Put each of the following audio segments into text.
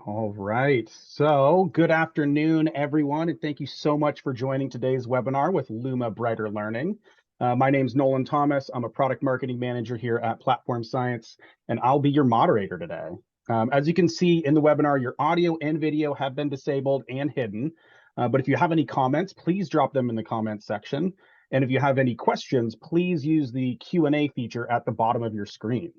All right. So, good afternoon, everyone, and thank you so much for joining today's webinar with Luma Brighter Learning. My name is Nolan Thomas. I'm a product marketing manager here at Platform Science, and I'll be your moderator today. As you can see in the webinar, your audio and video have been disabled and hidden. But if you have any comments, please drop them in the comments section. And if you have any questions, please use the Q&A feature at the bottom of your screen.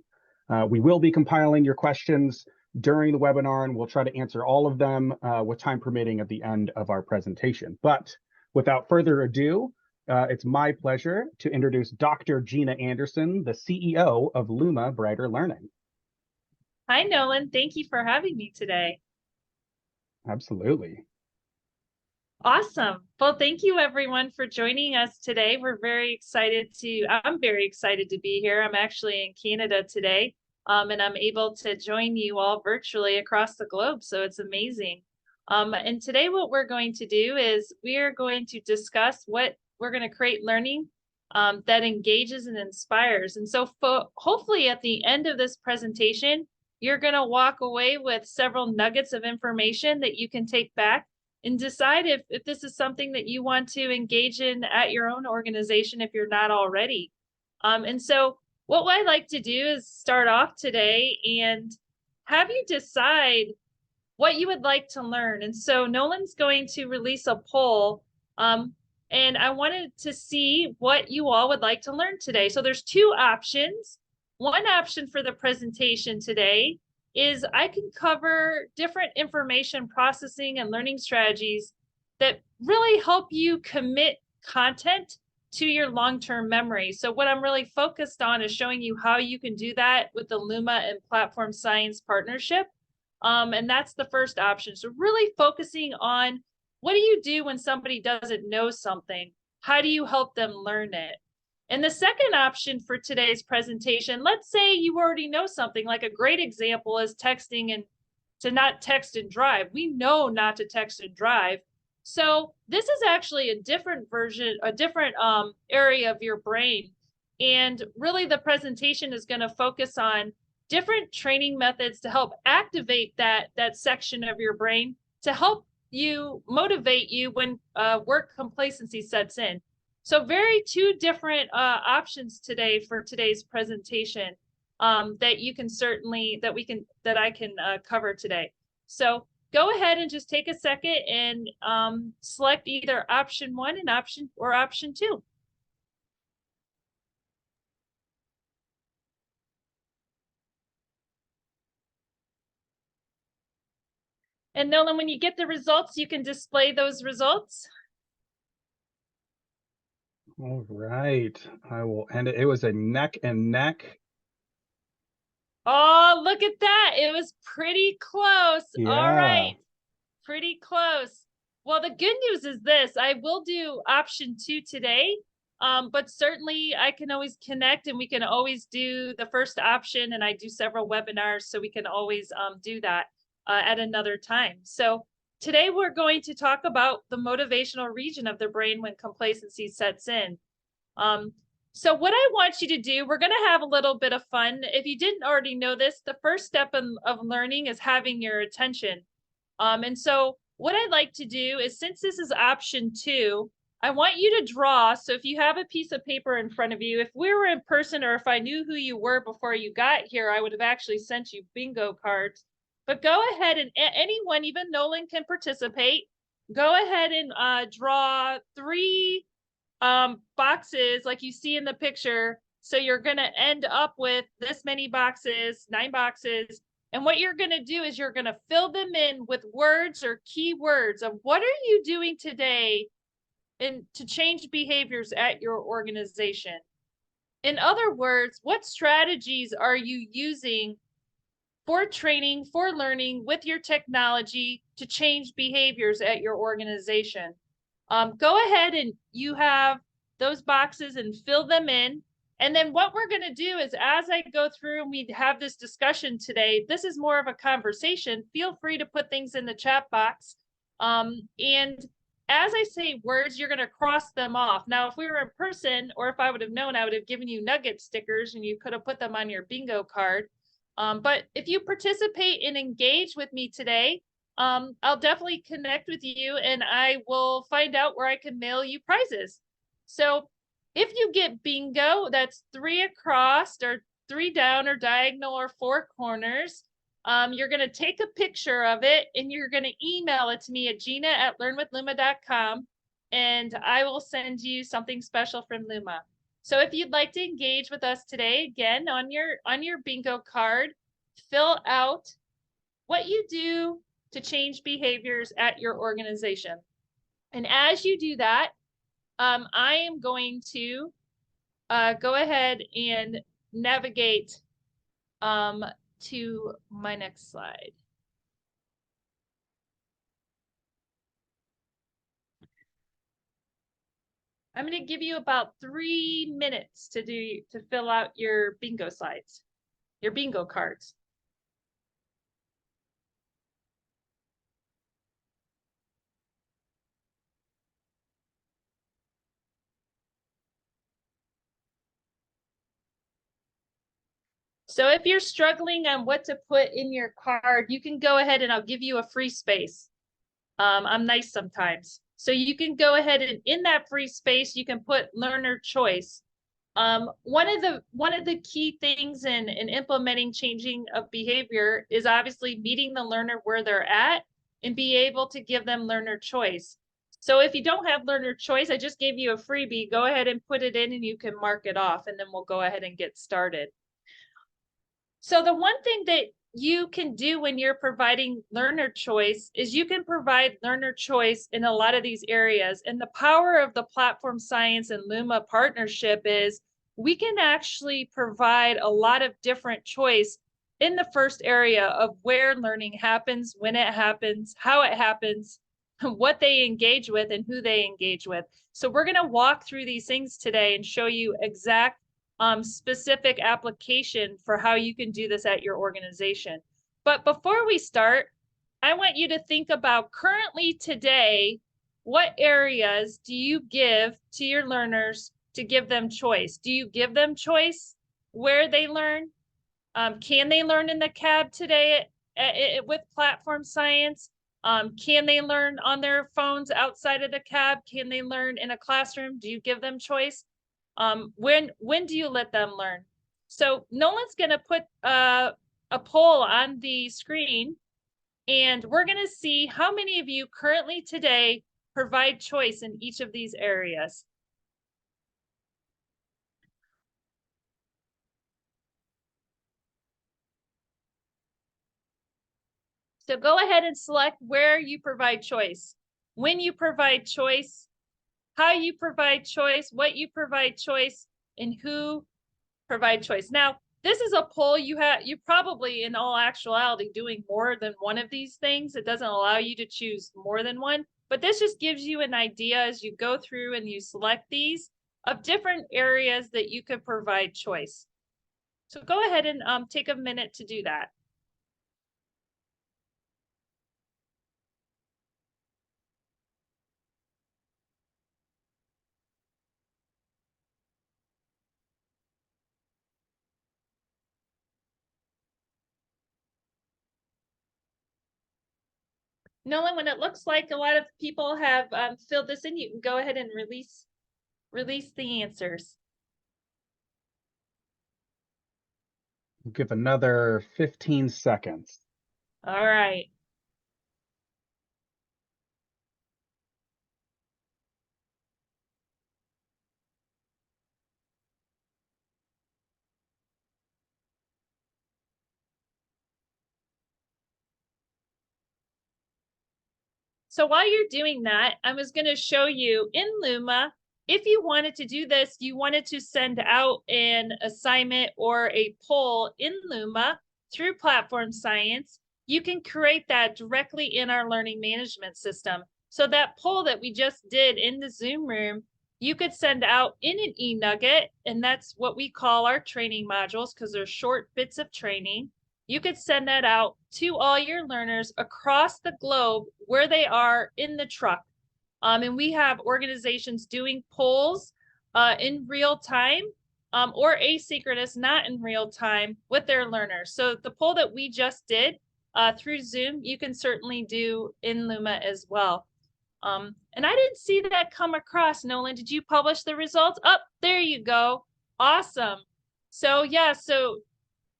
We will be compiling your questions during the webinar, and we'll try to answer all of them with time permitting at the end of our presentation. But without further ado, it's my pleasure to introduce Dr. Gina Anderson, the CEO of Luma Brighter Learning. Hi, Nolan. Thank you for having me today. Absolutely. Awesome. Well, thank you everyone for joining us today. I'm very excited to be here. I'm actually in Canada today, and I'm able to join you all virtually across the globe. So it's amazing. And today what we're going to do is we're going to discuss what we're going to create learning that engages and inspires. And so hopefully at the end of this presentation, you're going to walk away with several nuggets of information that you can take back and decide if this is something that you want to engage in at your own organization if you're not already. And so what I like to do is start off today and have you decide what you would like to learn. And so Nolan's going to release a poll, and I wanted to see what you all would like to learn today. So there's two options. One option for the presentation today is I can cover different information processing and learning strategies that really help you commit content to your long-term memory. So what I'm really focused on is showing you how you can do that with the Luma and Platform Science partnership. And that's the first option. So really focusing on what do you do when somebody doesn't know something? How do you help them learn it? And the second option for today's presentation, let's say you already know something, like a great example is texting and to not text and drive. We know not to text and drive. So this is actually a different version, a different area of your brain. And really the presentation is going to focus on different training methods to help activate that section of your brain to help you motivate you when work complacency sets in. So two different options today for today's presentation that you can certainly, that I can cover today. So go ahead and just take a second and select either option one and option two. And Nolan, when you get the results, you can display those results. All right. I will end it. It was a neck and neck. Oh, look at that. It was pretty close. Yeah. All right. Pretty close. Well, the good news is this. I will do option two today, but certainly I can always connect and we can always do the first option, and I do several webinars, so we can always do that at another time. So today we're going to talk about the motivational region of the brain when complacency sets in. So what I want you to do, we're going to have a little bit of fun. If you didn't already know this, the first step of learning is having your attention. And so what I'd like to do is, since this is option two, I want you to draw. So if you have a piece of paper in front of you, if we were in person or if I knew who you were before you got here, I would have actually sent you bingo cards. But go ahead and anyone, even Nolan, can participate. Go ahead and draw three boxes like you see in the picture. So you're going to end up with this many boxes, 9 boxes. And what you're going to do is you're going to fill them in with words or keywords of what are you doing today to change behaviors at your organization. In other words, what strategies are you using for training, for learning with your technology to change behaviors at your organization? Go ahead and you have those boxes and fill them in. And then what we're going to do is, as I go through and we have this discussion today, this is more of a conversation. Feel free to put things in the chat box. And as I say words, you're going to cross them off. Now, if we were in person, or if I would have known, I would have given you nugget stickers and you could have put them on your bingo card. But if you participate and engage with me today, I'll definitely connect with you and I will find out where I can mail you prizes. So if you get bingo, that's 3 across or 3 down or diagonal or 4 corners. You're going to take a picture of it and you're going to email it to me at gina@learnwithluma.com and I will send you something special from Luma. So if you'd like to engage with us today, again, on your bingo card, fill out what you do to change behaviors at your organization. And as you do that, I am going to go ahead and navigate to my next slide. I'm going to give you about 3 minutes to fill out your bingo slides, your bingo cards. So if you're struggling on what to put in your card, you can go ahead and I'll give you a free space. I'm nice sometimes. So you can go ahead and in that free space, you can put learner choice. One of the key things in implementing changing of behavior is obviously meeting the learner where they're at and be able to give them learner choice. So if you don't have learner choice, I just gave you a freebie, go ahead and put it in and you can mark it off and then we'll go ahead and get started. So the one thing that you can do when you're providing learner choice is you can provide learner choice in a lot of these areas. And the power of the Platform Science and Luma partnership is we can actually provide a lot of different choice in the first area of where learning happens, when it happens, how it happens, what they engage with, and who they engage with. So we're going to walk through these things today and show you exact specific application for how you can do this at your organization. But before we start, I want you to think about currently today, what areas do you give to your learners to give them choice? Do you give them choice where they learn? Can they learn in the cab today with Platform Science? Can they learn on their phones outside of the cab? Can they learn in a classroom? Do you give them choice? When do you let them learn? So Nolan's going to put a poll on the screen, and we're going to see how many of you currently today provide choice in each of these areas. So go ahead and select where you provide choice, when you provide choice, how you provide choice, what you provide choice, and who provide choice. Now, this is a poll you probably in all actuality doing more than one of these things. It doesn't allow you to choose more than one, but this just gives you an idea as you go through and you select these of different areas that you could provide choice. So go ahead and take a minute to do that. Nolan, when it looks like a lot of people have filled this in, you can go ahead and release the answers. We'll give another 15 seconds. All right. So while you're doing that, I was going to show you in Luma, if you wanted to do this, you wanted to send out an assignment or a poll in Luma through Platform Science, you can create that directly in our learning management system. So that poll that we just did in the Zoom room, you could send out in an e-nugget, and that's what we call our training modules because they're short bits of training. You could send that out to all your learners across the globe where they are in the truck. And we have organizations doing polls in real time or asynchronous, not in real time, with their learners. So the poll that we just did through Zoom, you can certainly do in Luma as well. And I didn't see that come across. Nolan, did you publish the results? Oh, there you go. Awesome. So yeah, so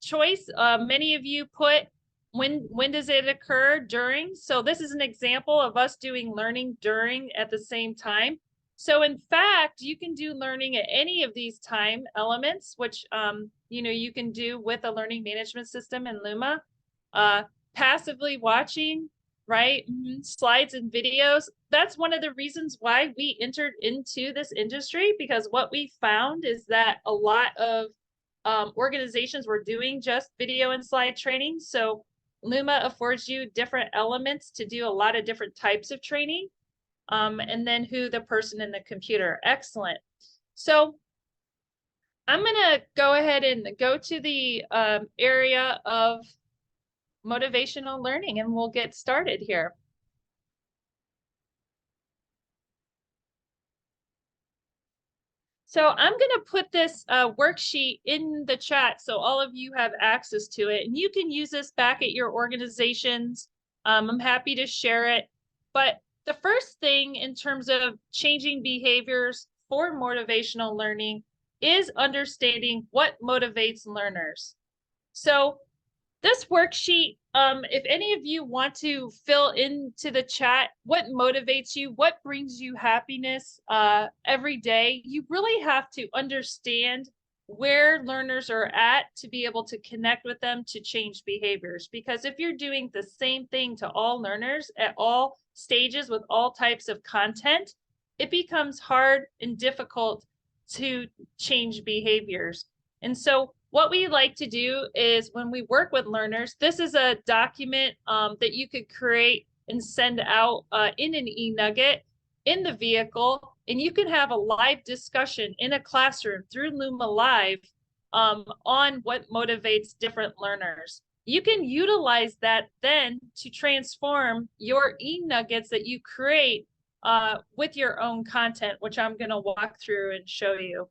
choice, many of you put when does it occur? During. So this is an example of us doing learning during at the same time. So in fact, you can do learning at any of these time elements, which you can do with a learning management system in Luma. Passively watching, right? Slides and videos. That's one of the reasons why we entered into this industry, because what we found is that a lot of organizations were doing just video and slide training. So Luma affords you different elements to do a lot of different types of training. And then who the person in the computer. Excellent. So I'm going to go ahead and go to the area of motivational learning, and we'll get started here. So I'm going to put this worksheet in the chat so all of you have access to it, and you can use this back at your organizations. I'm happy to share it. But the first thing in terms of changing behaviors for motivational learning is understanding what motivates learners. So this worksheet, if any of you want to fill into the chat what motivates you, what brings you happiness every day, you really have to understand where learners are at to be able to connect with them to change behaviors. Because if you're doing the same thing to all learners at all stages with all types of content, it becomes hard and difficult to change behaviors. And so what we like to do is when we work with learners, this is a document that you could create and send out in an e-nugget in the vehicle, and you can have a live discussion in a classroom through Luma Live on what motivates different learners. You can utilize that then to transform your e-nuggets that you create with your own content, which I'm going to walk through and show you.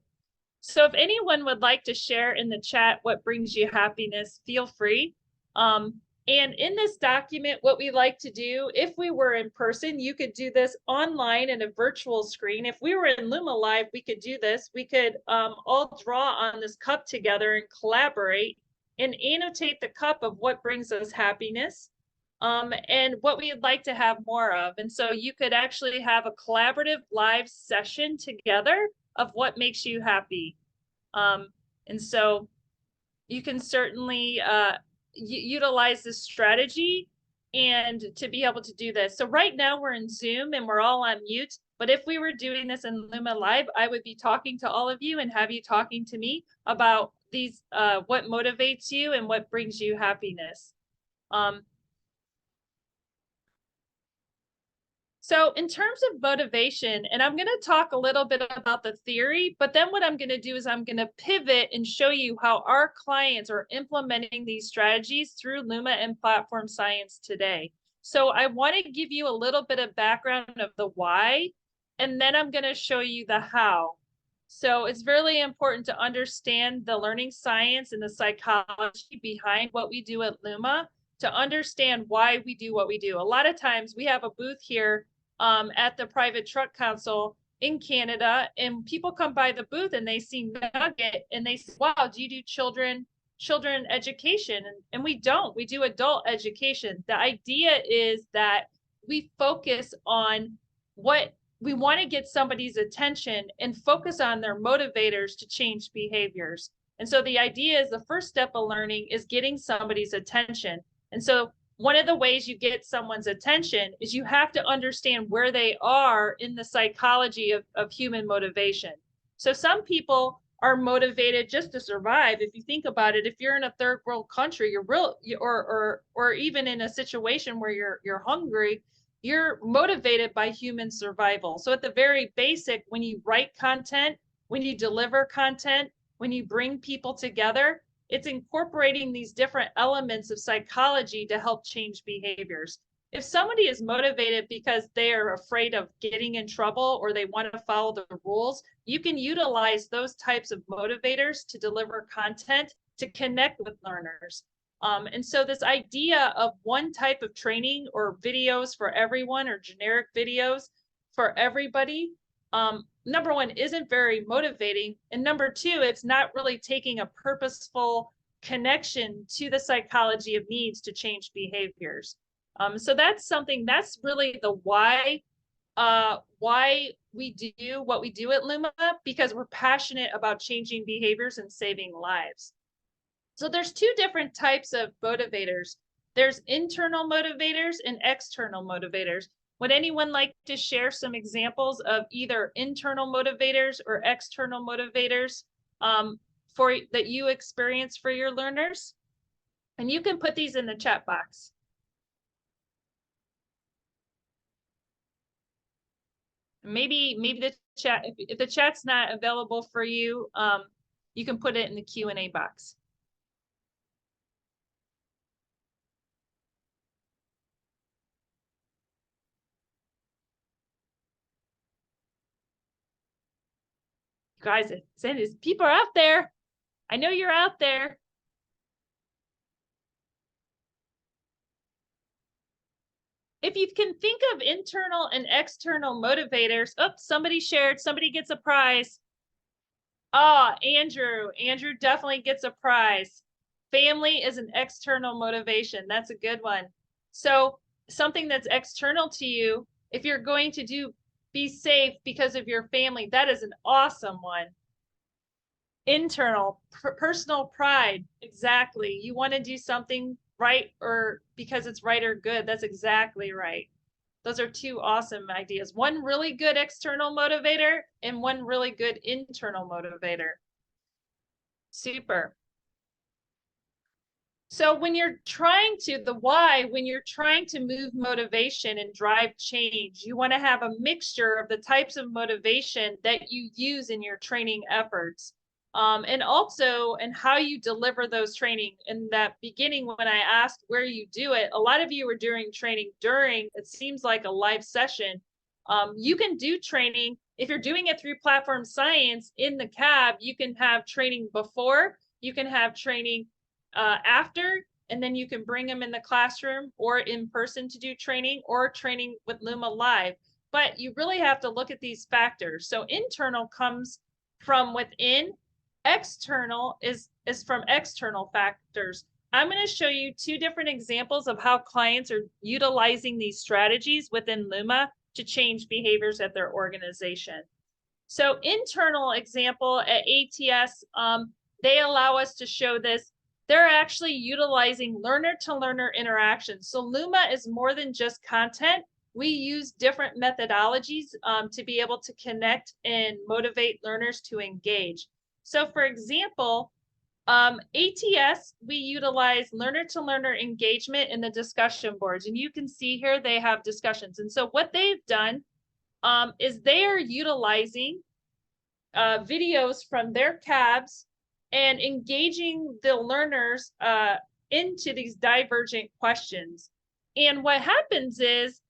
So if anyone would like to share in the chat what brings you happiness, feel free. And in this document, what we like to do, if we were in person, you could do this online in a virtual screen. If we were in Luma Live, we could do this. We could all draw on this cup together and collaborate and annotate the cup of what brings us happiness and what we'd like to have more of. And so you could actually have a collaborative live session together of what makes you happy. And so you can certainly utilize this strategy and to be able to do this. So right now we're in Zoom and we're all on mute, but if we were doing this in Luma Live, I would be talking to all of you and have you talking to me about these, what motivates you and what brings you happiness. So in terms of motivation, and I'm going to talk a little bit about the theory, but then what I'm going to do is I'm going to pivot and show you how our clients are implementing these strategies through Luma and platform science today. So I want to give you a little bit of background of the why, and then I'm going to show you the how. So it's really important to understand the learning science and the psychology behind what we do at Luma to understand why we do what we do. A lot of times we have a booth here at the Private Truck Council in Canada, and people come by the booth and they see Nugget and they say, wow, do you do children education? And we don't. We do adult education. The idea is that we focus on what we want to get somebody's attention and focus on their motivators to change behaviors. And so the idea is the first step of learning is getting somebody's attention. And so one of the ways you get someone's attention is you have to understand where they are in the psychology of human motivation. So some people are motivated just to survive. If you think about it, if you're in a third world country, or even in a situation where you're hungry, you're motivated by human survival. So at the very basic, when you write content, when you deliver content, when you bring people together, it's incorporating these different elements of psychology to help change behaviors. If somebody is motivated because they are afraid of getting in trouble or they want to follow the rules, you can utilize those types of motivators to deliver content to connect with learners. And so this idea of one type of training or videos for everyone or generic videos for everybody, number one, isn't very motivating. And number two, it's not really taking a purposeful connection to the psychology of needs to change behaviors. So that's something that's really the why we do what we do at Luma, because we're passionate about changing behaviors and saving lives. So there's two different types of motivators. There's internal motivators and external motivators. Would anyone like to share some examples of either internal motivators or external motivators that you experience for your learners? And you can put these in the chat box. Maybe the chat, if the chat's not available for you, you can put it in the Q&A box. Guys, people are out there. I know you're out there. If you can think of internal and external motivators, somebody shared, somebody gets a prize. Andrew definitely gets a prize. Family is an external motivation. That's a good one. So something that's external to you, if you're going to be safe because of your family, that is an awesome one. Internal, personal pride. Exactly. You want to do something right or because it's right or good. That's exactly right. Those are two awesome ideas. One really good external motivator and one really good internal motivator. Super. So when you're trying to, when you're trying to move motivation and drive change, you want to have a mixture of the types of motivation that you use in your training efforts. And also and how you deliver those training. In that beginning, when I asked where you do it, a lot of you were doing training during, it seems like a live session. You can do training. If you're doing it through Platform Science in the cab, you can have training before, you can have training after, and then you can bring them in the classroom or in person to do training or training with Luma Live. But you really have to look at these factors. So internal comes from within. External is from external factors. I'm going to show you two different examples of how clients are utilizing these strategies within Luma to change behaviors at their organization. So internal example at ATS, they allow us to show this. They're actually utilizing learner-to-learner interactions. So Luma is more than just content. We use different methodologies to be able to connect and motivate learners to engage. So for example, ATS, we utilize learner-to-learner engagement in the discussion boards. And you can see here they have discussions. And so what they've done is they are utilizing videos from their cabs and engaging the learners into these divergent questions. And what happens is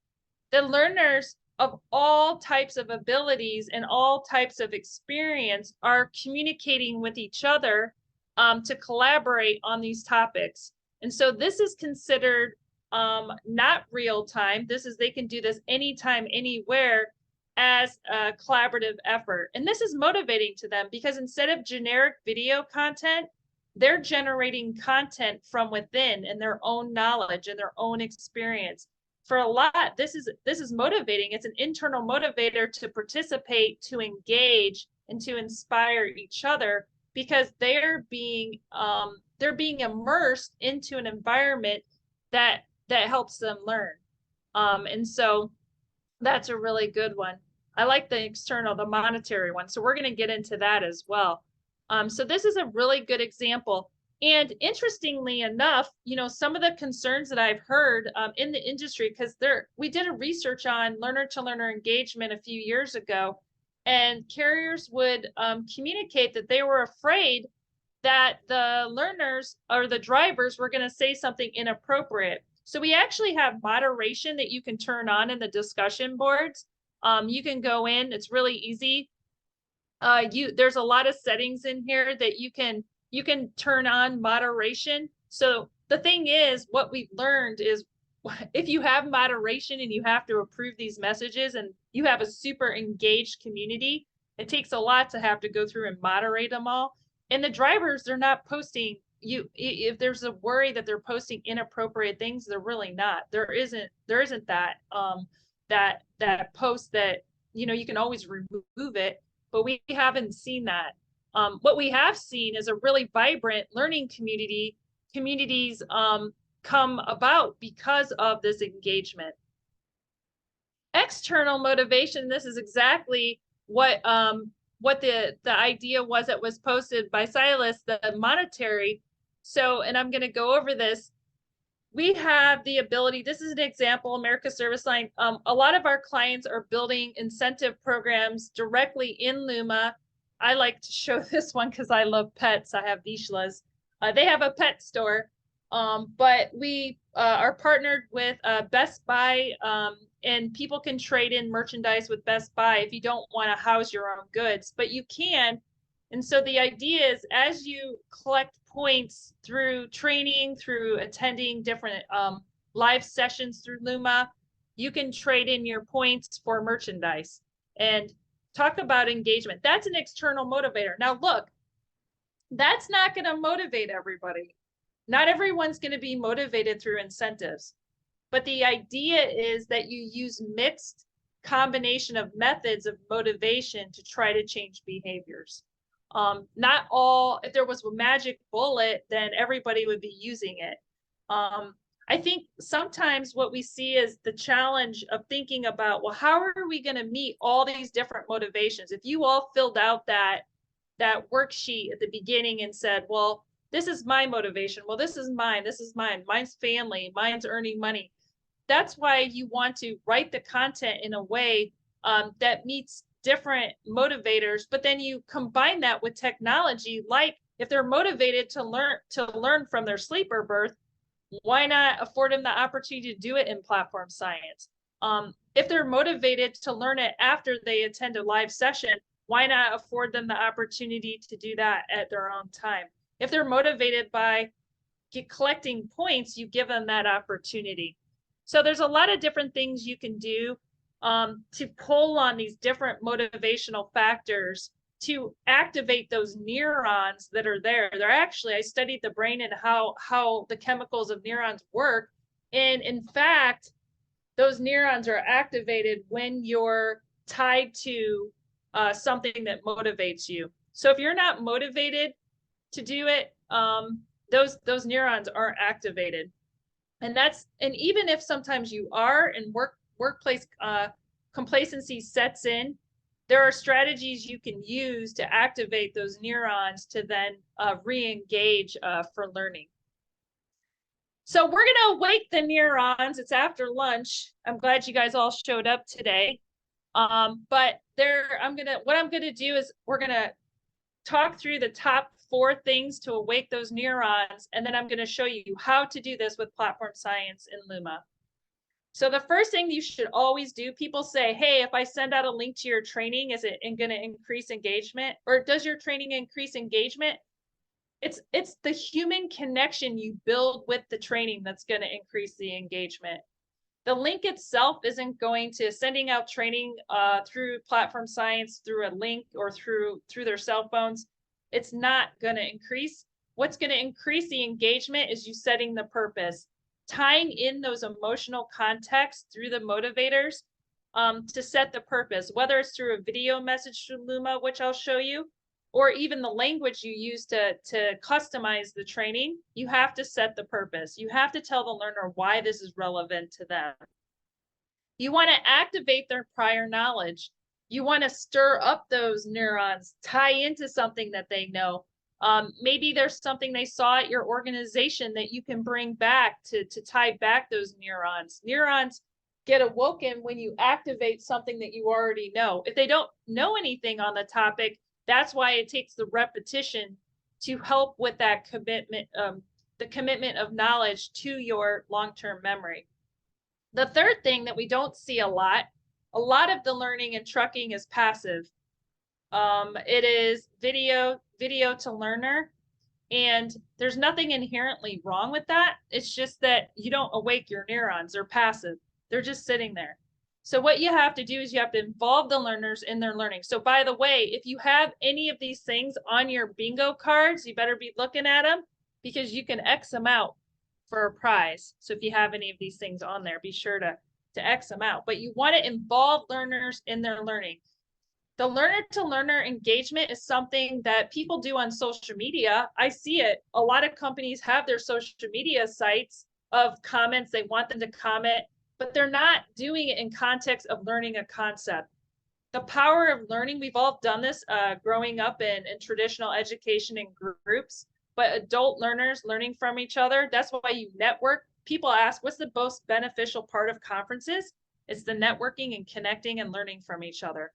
the learners of all types of abilities and all types of experience are communicating with each other to collaborate on these topics. And so this is considered not real time. They can do this anytime, anywhere as a collaborative effort. And this is motivating to them because instead of generic video content, they're generating content from within and their own knowledge and their own experience. For a lot, this is motivating. It's an internal motivator to participate, to engage, and to inspire each other because they're being immersed into an environment that helps them learn. And so that's a really good one. I like the external, the monetary one. So we're going to get into that as well. So this is a really good example. And interestingly enough, some of the concerns that I've heard in the industry, because we did a research on learner-to-learner engagement a few years ago, and carriers would communicate that they were afraid that the learners or the drivers were going to say something inappropriate. So we actually have moderation that you can turn on in the discussion boards. You can go in, it's really easy. There's a lot of settings in here that you can turn on moderation. So the thing is, what we've learned is if you have moderation and you have to approve these messages and you have a super engaged community, it takes a lot to have to go through and moderate them all. And the drivers, they're not posting if there's a worry that they're posting inappropriate things, they're really not. There isn't that post that you can always remove it, but we haven't seen that. What we have seen is a really vibrant learning communities come about because of this engagement. External motivation, this is exactly what the idea was that was posted by Silas, the monetary. So, and I'm going to go over this. We have the ability, this is an example, America Service Line. A lot of our clients are building incentive programs directly in Luma. I like to show this one because I love pets. I have Vishlas. They have a pet store, but we are partnered with Best Buy, and people can trade in merchandise with Best Buy if you don't want to house your own goods, but you can. And so the idea is, as you collect points through training, through attending different live sessions through Luma, you can trade in your points for merchandise. And talk about engagement. That's an external motivator. Now, look, that's not going to motivate everybody. Not everyone's going to be motivated through incentives. But the idea is that you use mixed combination of methods of motivation to try to change behaviors. Not all, if there was a magic bullet, then everybody would be using it. I think sometimes what we see is the challenge of thinking about, well, how are we going to meet all these different motivations? If you all filled out that worksheet at the beginning and said, well, this is my motivation. Well, this is mine. This is mine. Mine's family. Mine's earning money. That's why you want to write the content in a way that meets different motivators, but then you combine that with technology. Like if they're motivated to learn from their sleeper birth, why not afford them the opportunity to do it in platform science? If they're motivated to learn it after they attend a live session, why not afford them the opportunity to do that at their own time? If they're motivated by collecting points, you give them that opportunity. So there's a lot of different things you can do to pull on these different motivational factors to activate those neurons that are there. They're actually, I studied the brain and how the chemicals of neurons work. And in fact, those neurons are activated when you're tied to something that motivates you. So if you're not motivated to do it, those neurons aren't activated. And even if sometimes you are and workplace complacency sets in, there are strategies you can use to activate those neurons to then re-engage for learning. So we're going to wake the neurons. It's after lunch. I'm glad you guys all showed up today. But what I'm gonna do is we're gonna talk through the top 4 things to awake those neurons, and then I'm gonna show you how to do this with platform science in Luma. So the first thing you should always do, people say, hey, if I send out a link to your training, is it gonna increase engagement? Or does your training increase engagement? It's the human connection you build with the training that's gonna increase the engagement. The link itself isn't going to sending out training through platform science through a link or through their cell phones. It's not going to increase. What's going to increase the engagement is you setting the purpose, tying in those emotional contexts through the motivators to set the purpose, whether it's through a video message through Luma, which I'll show you, or even the language you use to customize the training. You have to set the purpose. You have to tell the learner why this is relevant to them. You want to activate their prior knowledge. You want to stir up those neurons, tie into something that they know. Maybe there's something they saw at your organization that you can bring back to tie back those neurons. Neurons get awoken when you activate something that you already know. If they don't know anything on the topic, that's why it takes the repetition to help with that commitment, the commitment of knowledge to your long-term memory. The third thing that we don't see a lot of the learning in trucking is passive. It is video to learner, and there's nothing inherently wrong with that. It's just that you don't awake your neurons. They're passive. They're just sitting there. So what you have to do is you have to involve the learners in their learning. So by the way, if you have any of these things on your bingo cards, you better be looking at them, because you can X them out for a prize. So if you have any of these things on there, be sure to X them out. But you want to involve learners in their learning. The learner to learner engagement is something that people do on social media. I see it. A lot of companies have their social media sites of comments. They want them to comment, but they're not doing it in context of learning a concept. The power of learning, we've all done this growing up in traditional education in groups, but adult learners learning from each other, that's why you network. People ask, what's the most beneficial part of conferences? It's the networking and connecting and learning from each other.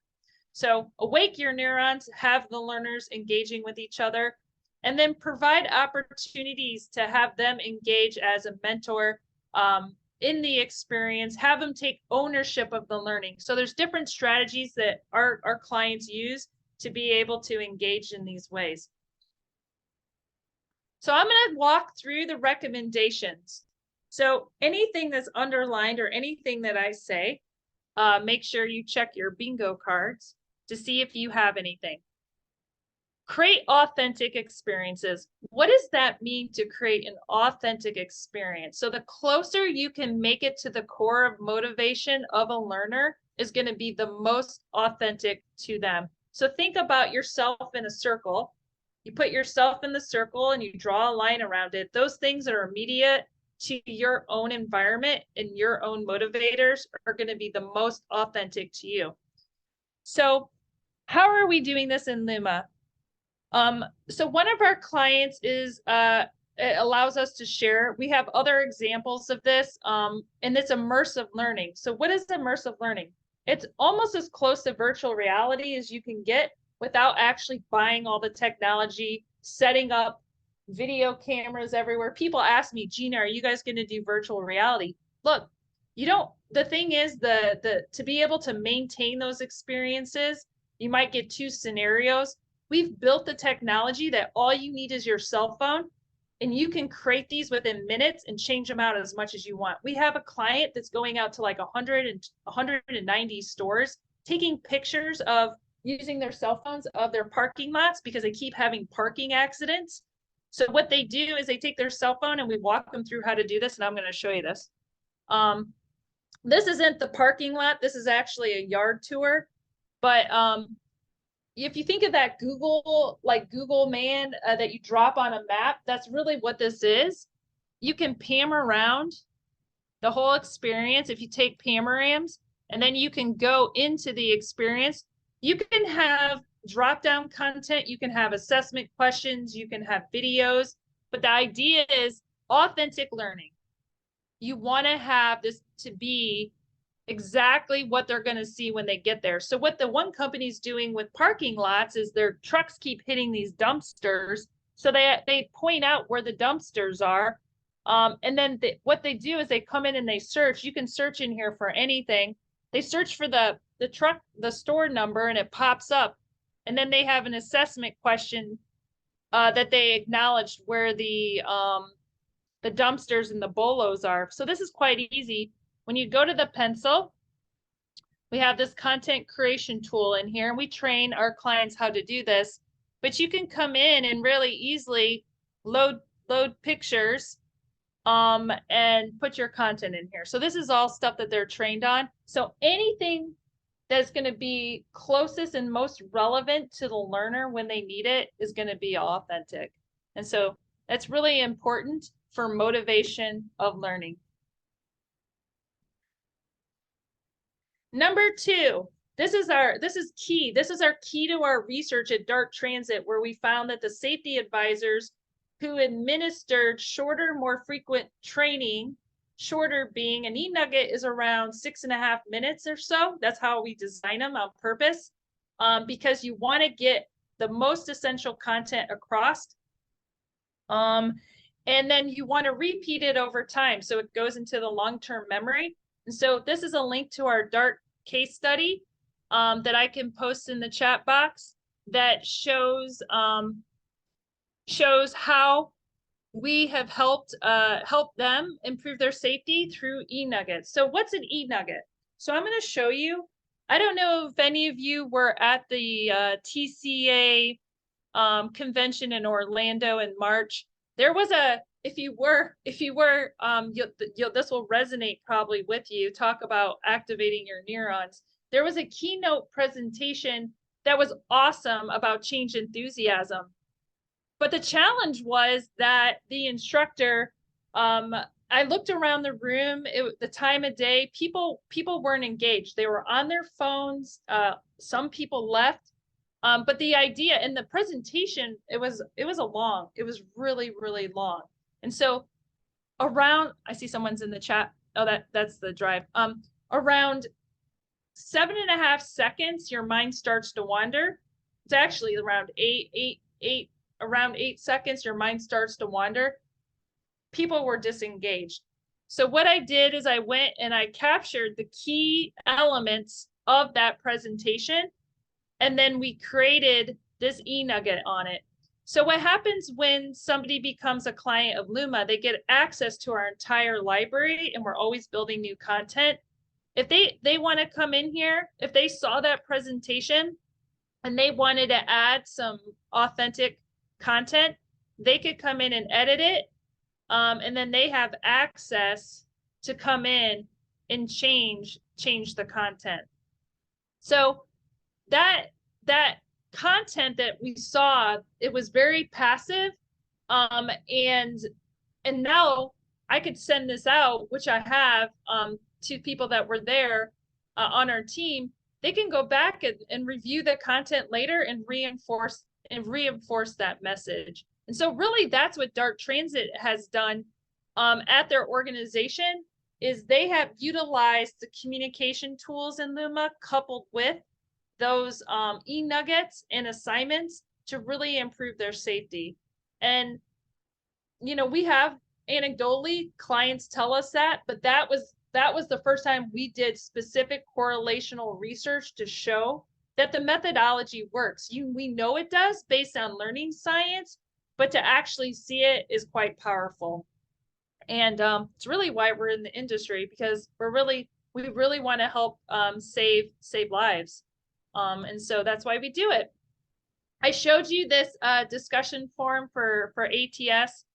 So awake your neurons, have the learners engaging with each other, and then provide opportunities to have them engage as a mentor in the experience, have them take ownership of the learning. So there's different strategies that our clients use to be able to engage in these ways. So I'm going to walk through the recommendations. So anything that's underlined or anything that I say, make sure you check your bingo cards to see if you have anything. Create authentic experiences. What does that mean to create an authentic experience? So the closer you can make it to the core of motivation of a learner is going to be the most authentic to them. So think about yourself in a circle. You put yourself in the circle and you draw a line around it. Those things that are immediate to your own environment and your own motivators are going to be the most authentic to you. So how are we doing this in Luma? So one of our clients is, it allows us to share. We have other examples of this, and it's immersive learning. So what is immersive learning? It's almost as close to virtual reality as you can get without actually buying all the technology, setting up video cameras everywhere. People ask me, Gina, are you guys going to do virtual reality? Look, you don't, the thing is to be able to maintain those experiences, you might get two scenarios. We've built the technology that all you need is your cell phone, and you can create these within minutes and change them out as much as you want. We have a client that's going out to like 190 stores, taking pictures of using their cell phones of their parking lots because they keep having parking accidents. So what they do is they take their cell phone and we walk them through how to do this. And I'm going to show you this. This isn't the parking lot. This is actually a yard tour. But if you think of that Google Man that you drop on a map, that's really what this is. You can pan around the whole experience if you take panorams, and then you can go into the experience. You can have drop-down content, you can have assessment questions, you can have videos, but the idea is authentic learning. You want to have this to be exactly what they're going to see when they get there. So what the one company's doing with parking lots is their trucks keep hitting these dumpsters. So they point out where the dumpsters are. And then what they do is they come in and they search. You can search in here for anything. They search for the truck, the store number, and it pops up. And then they have an assessment question that they acknowledged where the dumpsters and the bolos are. So this is quite easy. When you go to the pencil, we have this content creation tool in here, and we train our clients how to do this. But you can come in and really easily load pictures and put your content in here. So this is all stuff that they're trained on. So anything that's going to be closest and most relevant to the learner when they need it is going to be authentic. And so that's really important for motivation of learning. Number two, this is key. This is our key to our research at Dart Transit, where we found that the safety advisors who administered shorter, more frequent training, shorter being an e-nugget is around 6.5 minutes or so. That's how we design them on purpose, because you want to get the most essential content across. And then you want to repeat it over time so it goes into the long-term memory. And so this is a link to our DART case study that I can post in the chat box that shows how we have helped them improve their safety through e-nuggets. So what's an e-nugget? So I'm going to show you. I don't know if any of you were at the TCA convention in Orlando in March. There was if you were, this will resonate probably with you. Talk about activating your neurons. There was a keynote presentation that was awesome about change enthusiasm. But the challenge was that the instructor, I looked around the room, the time of day, people weren't engaged. They were on their phones. Some people left. But the idea in the presentation, it was really, really long. And so I see someone's in the chat. Oh, that's the drive. Around 7.5 seconds, your mind starts to wander. It's actually around around 8 seconds, your mind starts to wander. People were disengaged. So what I did is I went and I captured the key elements of that presentation, and then we created this e-nugget on it. So what happens when somebody becomes a client of Luma, they get access to our entire library, and we're always building new content. If they want to come in here, if they saw that presentation and they wanted to add some authentic content, they could come in and edit it. And then they have access to come in and change the content. So that content that we saw, it was very passive. And now I could send this out, which I have, to people that were there on our team. They can go back and review the content later and reinforce that message. And so really that's what DART Transit has done at their organization, is they have utilized the communication tools in Luma coupled with those e-nuggets and assignments to really improve their safety. And, we have anecdotally clients tell us that, but that was the first time we did specific correlational research to show that the methodology works. We know it does based on learning science, but to actually see it is quite powerful. And it's really why we're in the industry, because we really want to help save lives. And so that's why we do it. I showed you this discussion forum for ATS.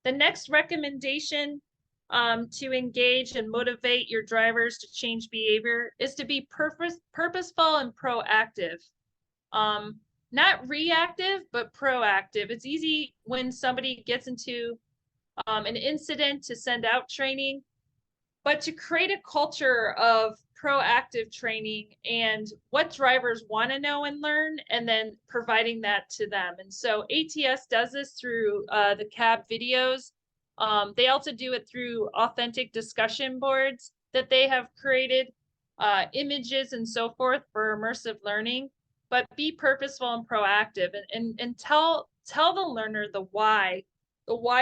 The next recommendation to engage and motivate your drivers to change behavior is to be purposeful and proactive. Not reactive, but proactive. It's easy when somebody gets into an incident to send out training, but to create a culture of proactive training and what drivers want to know and learn, and then providing that to them. And so ATS does this through the cab videos. They also do it through authentic discussion boards that they have created, images and so forth for immersive learning. But be purposeful and proactive, and tell the learner the why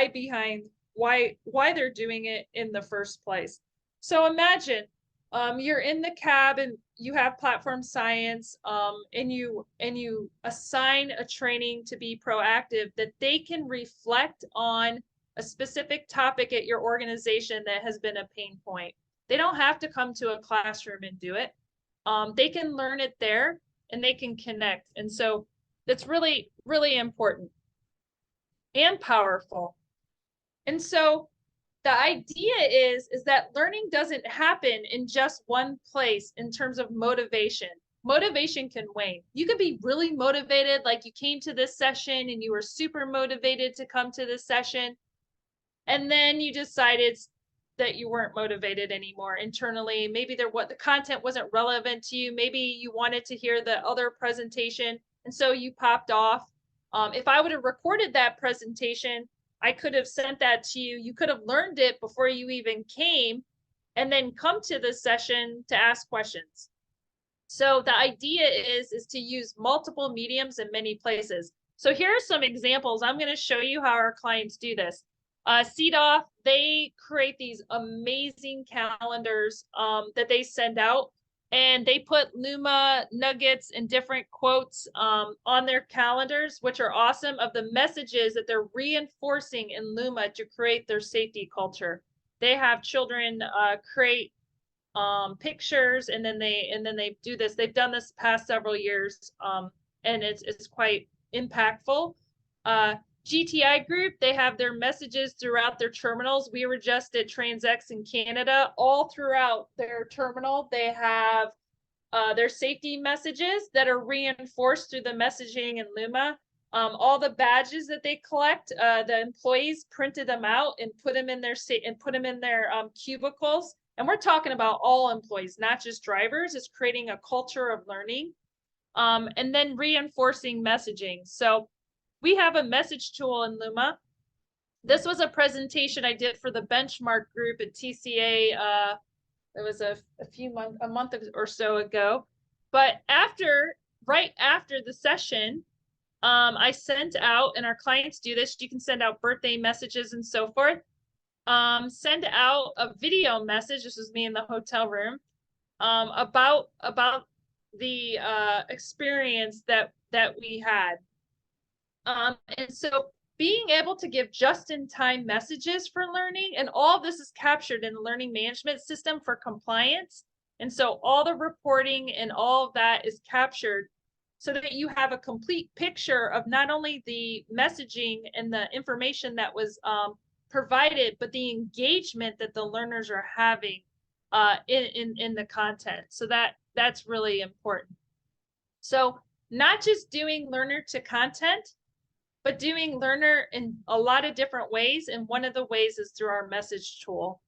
behind why they're doing it in the first place. So imagine you're in the cab and you have platform science, and you assign a training to be proactive, that they can reflect on a specific topic at your organization that has been a pain point. They don't have to come to a classroom and do it. They can learn it there and they can connect. And so that's really, really important and powerful. And so the idea is that learning doesn't happen in just one place in terms of motivation. Motivation can wane. You could be really motivated, like you came to this session and you were super motivated to come to this session, and then you decided that you weren't motivated anymore internally. Maybe the content wasn't relevant to you. Maybe you wanted to hear the other presentation, and so you popped off. If I would have recorded that presentation, I could have sent that to you. You could have learned it before you even came, and then come to the session to ask questions. So the idea is to use multiple mediums in many places. So here are some examples. I'm going to show you how our clients do this. CDOF, they create these amazing calendars that they send out, and they put Luma nuggets and different quotes on their calendars, which are awesome, of the messages that they're reinforcing in Luma to create their safety culture. They have children create pictures, and then they do this. They've done this past several years, and it's quite impactful. GTI Group, they have their messages throughout their terminals. We were just at TransX in Canada. All throughout their terminal, they have their safety messages that are reinforced through the messaging in Luma. All the badges that they collect, the employees printed them out and put them in their cubicles. And we're talking about all employees, not just drivers. It's creating a culture of learning, and then reinforcing messaging. So we have a message tool in Luma. This was a presentation I did for the benchmark group at TCA. It was a month or so ago. But right after the session, I sent out, and our clients do this, you can send out birthday messages and so forth. Send out a video message. This was me in the hotel room, about the experience that we had. And so being able to give just-in-time messages for learning, and all of this is captured in the learning management system for compliance. And so all the reporting and all of that is captured so that you have a complete picture of not only the messaging and the information that was provided, but the engagement that the learners are having in the content. So that's really important. So not just doing learner to content, but doing learner in a lot of different ways. And one of the ways is through our message tool.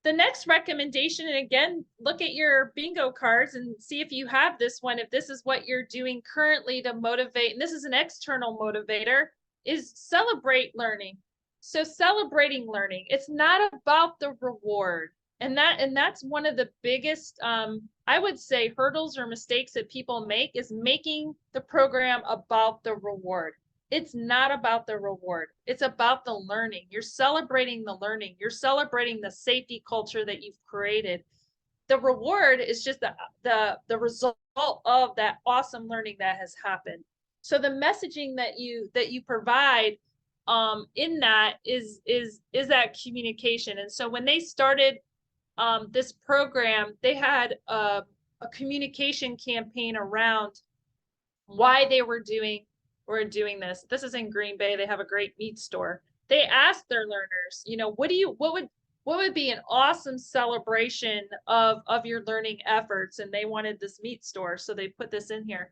The next recommendation, and again, look at your bingo cards and see if you have this one, if this is what you're doing currently to motivate, and this is an external motivator, is celebrate learning. So celebrating learning, it's not about the reward. And that's one of the biggest, I would say, hurdles or mistakes that people make, is making the program about the reward. It's not about the reward. It's about the learning. You're celebrating the learning. You're celebrating the safety culture that you've created. The reward is just the result of that awesome learning that has happened. So the messaging that you provide in that is that communication. And so when they started this program, they had a communication campaign around why they were doing this. This is in Green Bay. They have a great meat store. They asked their learners, what would be an awesome celebration of your learning efforts? And they wanted this meat store, so they put this in here.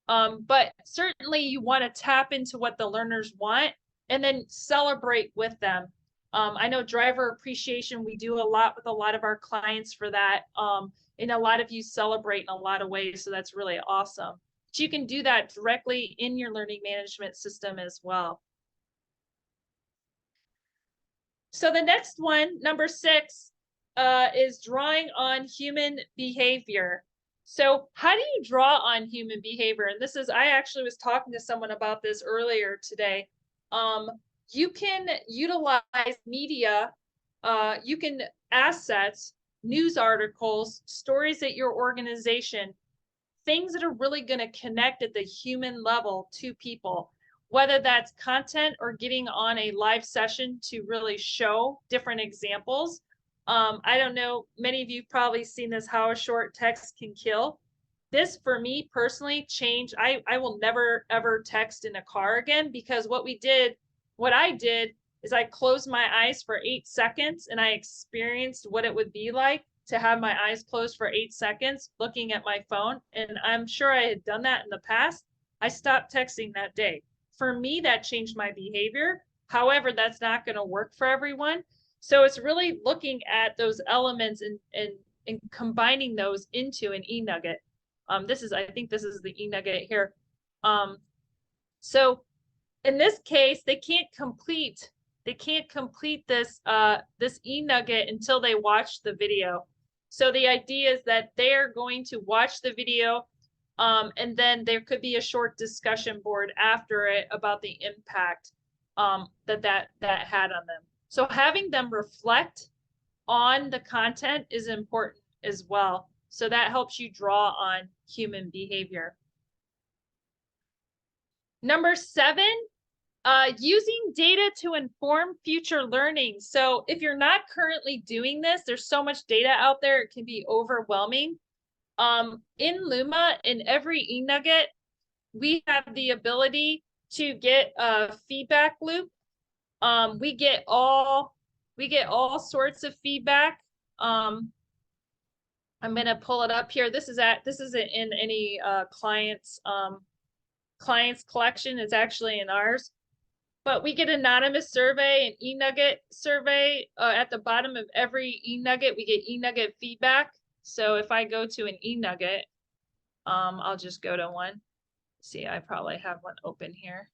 But certainly you want to tap into what the learners want and then celebrate with them. I know driver appreciation, we do a lot with a lot of our clients for that. And a lot of you celebrate in a lot of ways, so that's really awesome. But you can do that directly in your learning management system as well. So the next one, number 6, is drawing on human behavior. So how do you draw on human behavior? And this is, I actually was talking to someone about this earlier today. You can utilize media, you can assets, news articles, stories at your organization, things that are really going to connect at the human level to people, whether that's content or getting on a live session to really show different examples. I don't know, many of you have probably seen this, how a short text can kill. This, for me personally, changed. I will never, ever text in a car again, because what I did is I closed my eyes for 8 seconds and I experienced what it would be like to have my eyes closed for 8 seconds looking at my phone. And I'm sure I had done that in the past. I stopped texting that day. For me, that changed my behavior. However, that's not going to work for everyone. So it's really looking at those elements and combining those into an e-nugget. I think this is the e-nugget here. So in this case, they can't complete this this e-nugget until they watch the video. So the idea is that they are going to watch the video. And then there could be a short discussion board after it about the impact that had on them. So having them reflect on the content is important as well. So that helps you draw on human behavior. Number 7, using data to inform future learning. So if you're not currently doing this, there's so much data out there, it can be overwhelming. In Luma, in every eNugget, we have the ability to get a feedback loop. We get all sorts of feedback. I'm gonna pull it up here. This isn't in any client's collection. It's actually in ours. But we get anonymous survey, an eNugget survey. At the bottom of every eNugget, we get eNugget feedback. So if I go to an eNugget, I'll just go to one. See, I probably have one open here.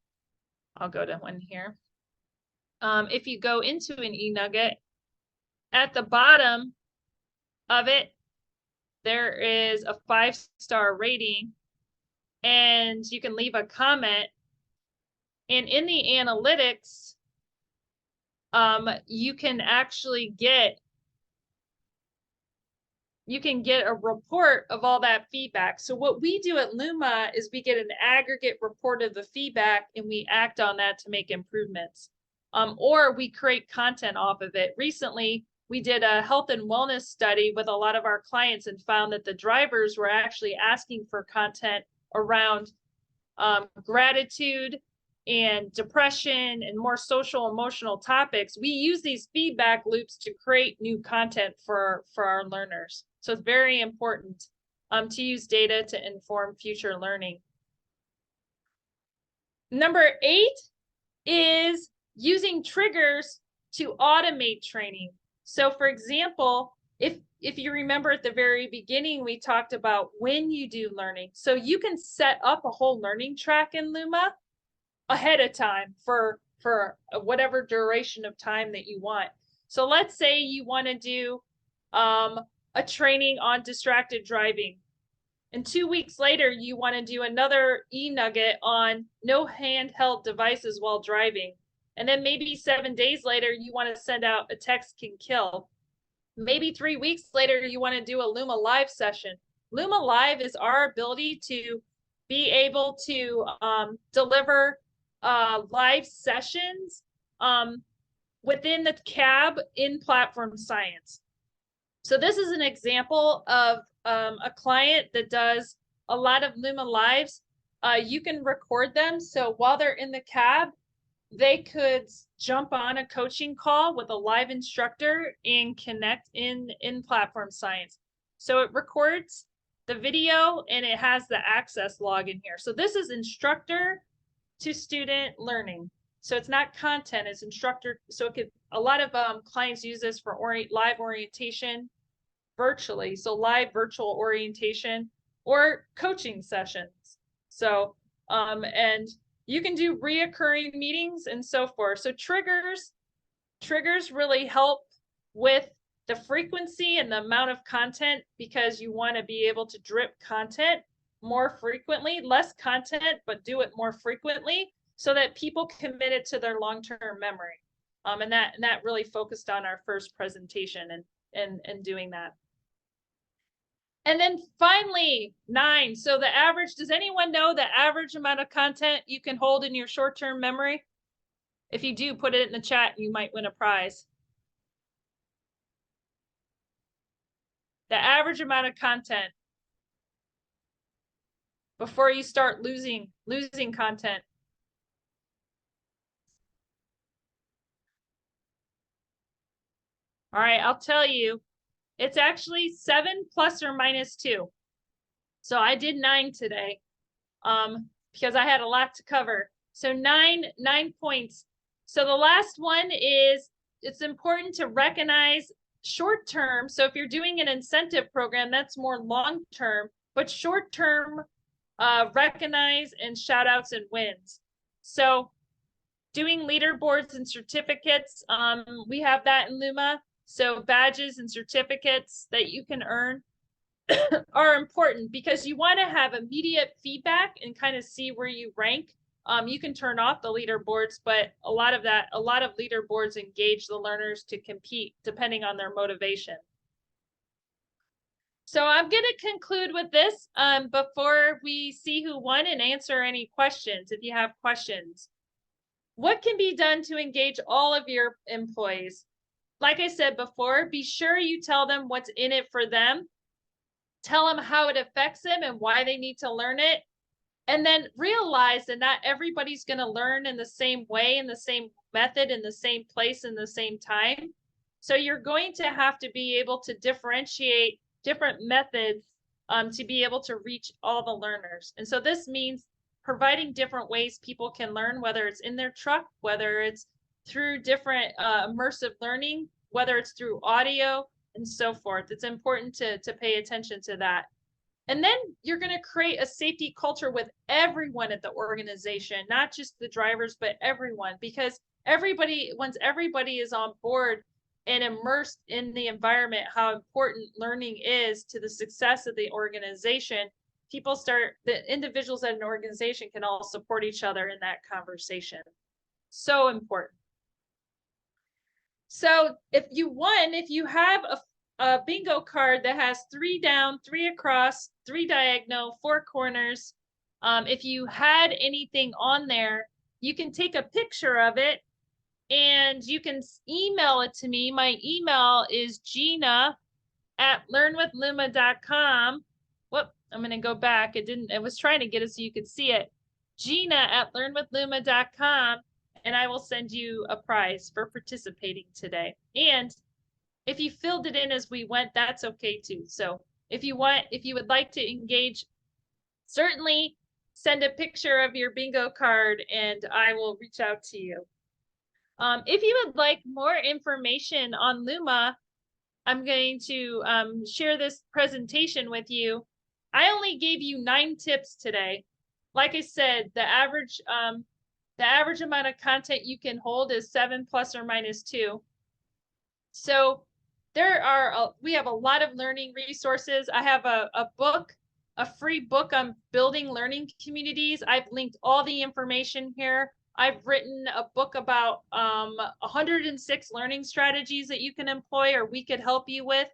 I'll go to one here. If you go into an eNugget, at the bottom of it, there is a 5-star rating, and you can leave a comment. And in the analytics, you can actually get a report of all that feedback. So what we do at Luma is we get an aggregate report of the feedback and we act on that to make improvements. Or we create content off of it. Recently, we did a health and wellness study with a lot of our clients and found that the drivers were actually asking for content around gratitude and depression and more social emotional topics. We use these feedback loops to create new content for our learners. So it's very important to use data to inform future learning. Number 8 is using triggers to automate training. So for example, if you remember at the very beginning, we talked about when you do learning. So you can set up a whole learning track in Luma ahead of time for whatever duration of time that you want. So let's say you want to do a training on distracted driving. And 2 weeks later, you want to do another eNugget on no handheld devices while driving. And then maybe 7 days later, you want to send out a text can kill. Maybe 3 weeks later, you want to do a Luma Live session. Luma Live is our ability to be able to deliver live sessions within the cab in platform science. So this is an example of a client that does a lot of Luma Lives. You can record them. So while they're in the cab, they could jump on a coaching call with a live instructor and connect in platform science. So it records the video and it has the access log in here. So this is instructor to student learning. So it's not content, it's instructor. So it could, a lot of clients use this for live orientation virtually. So live virtual orientation or coaching sessions. So, and you can do reoccurring meetings and so forth. So triggers really help with the frequency and the amount of content, because you want to be able to drip content more frequently, less content, but do it more frequently so that people commit it to their long-term memory. And that really focused on our first presentation and doing that. And then finally, 9. So the average, does anyone know the average amount of content you can hold in your short-term memory? If you do, put it in the chat, you might win a prize. The average amount of content before you start losing content. All right, I'll tell you, it's actually 7 plus or minus 2. So I did 9 today because I had a lot to cover. So 9 points. So the last one is, it's important to recognize short term. So if you're doing an incentive program, that's more long term, but short term, recognize and shout outs and wins. So doing leaderboards and certificates, we have that in Luma. So badges and certificates that you can earn. are important because you want to have immediate feedback and kind of see where you rank. You can turn off the leaderboards, but a lot of leaderboards engage the learners to compete depending on their motivation. So I'm going to conclude with this before we see who won and answer any questions, if you have questions. What can be done to engage all of your employees? Like I said before, be sure you tell them what's in it for them. Tell them how it affects them and why they need to learn it. And then realize that not everybody's going to learn in the same way, in the same method, in the same place, in the same time. So you're going to have to be able to differentiate different methods to be able to reach all the learners. And so this means providing different ways people can learn, whether it's in their truck, whether it's through different immersive learning, whether it's through audio and so forth. It's important to pay attention to that. And then you're going to create a safety culture with everyone at the organization, not just the drivers, but everyone, because once everybody is on board and immersed in the environment, how important learning is to the success of the organization, the individuals at an organization can all support each other in that conversation. So important. So if you have a bingo card that has 3 down, 3 across, 3 diagonal, 4 corners, if you had anything on there, you can take a picture of it and you can email it to me. My email is gina@learnwithluma.com. Whoop, I'm going to go back. I was trying to get it so you could see it. gina@learnwithluma.com, and I will send you a prize for participating today. And if you filled it in as we went, that's okay too. So if you would like to engage, certainly send a picture of your bingo card and I will reach out to you. If you would like more information on Luma, I'm going to share this presentation with you. I only gave you 9 tips today. Like I said, the average amount of content you can hold is 7 plus or minus 2. So we have a lot of learning resources. I have a free book on building learning communities. I've linked all the information here. I've written a book about 106 learning strategies that you can employ or we could help you with.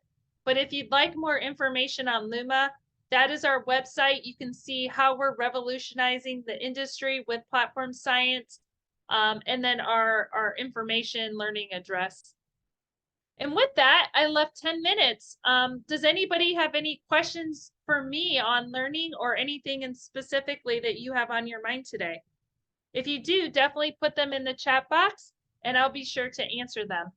But if you'd like more information on Luma, that is our website. You can see how we're revolutionizing the industry with platform science, and then our information learning address. And with that, I left 10 minutes. Does anybody have any questions for me on learning or anything in specifically that you have on your mind today? If you do, definitely put them in the chat box and I'll be sure to answer them.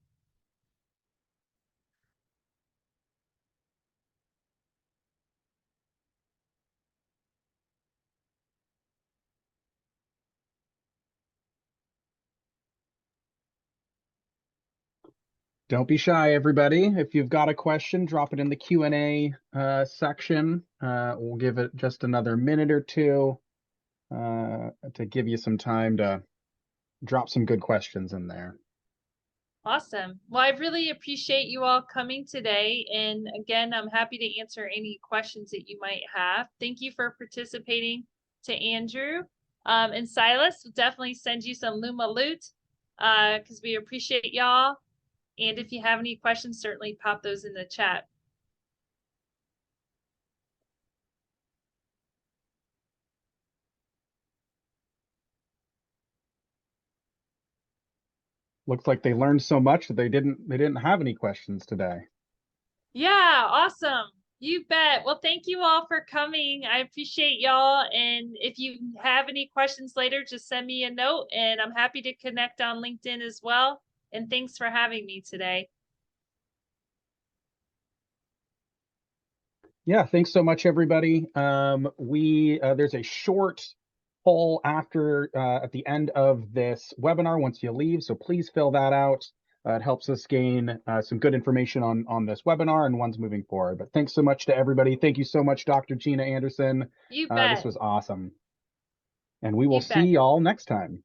Don't be shy, everybody. If you've got a question, drop it in the Q&A section. We'll give it just another minute or two to give you some time to drop some good questions in there. Awesome. Well, I really appreciate you all coming today. And again, I'm happy to answer any questions that you might have. Thank you for participating to Andrew. And Silas, we'll definitely send you some Luma loot because we appreciate y'all. And if you have any questions, certainly pop those in the chat. Looks like they learned so much that they didn't have any questions today. Yeah, awesome. You bet. Well, thank you all for coming. I appreciate y'all. And if you have any questions later, just send me a note and I'm happy to connect on LinkedIn as well. And thanks for having me today. Yeah, thanks so much, everybody. There's a short poll after at the end of this webinar once you leave, so please fill that out. It helps us gain some good information on this webinar and ones moving forward. But thanks so much to everybody. Thank you so much, Dr. Gina Anderson. You bet. This was awesome. And we will see y'all next time.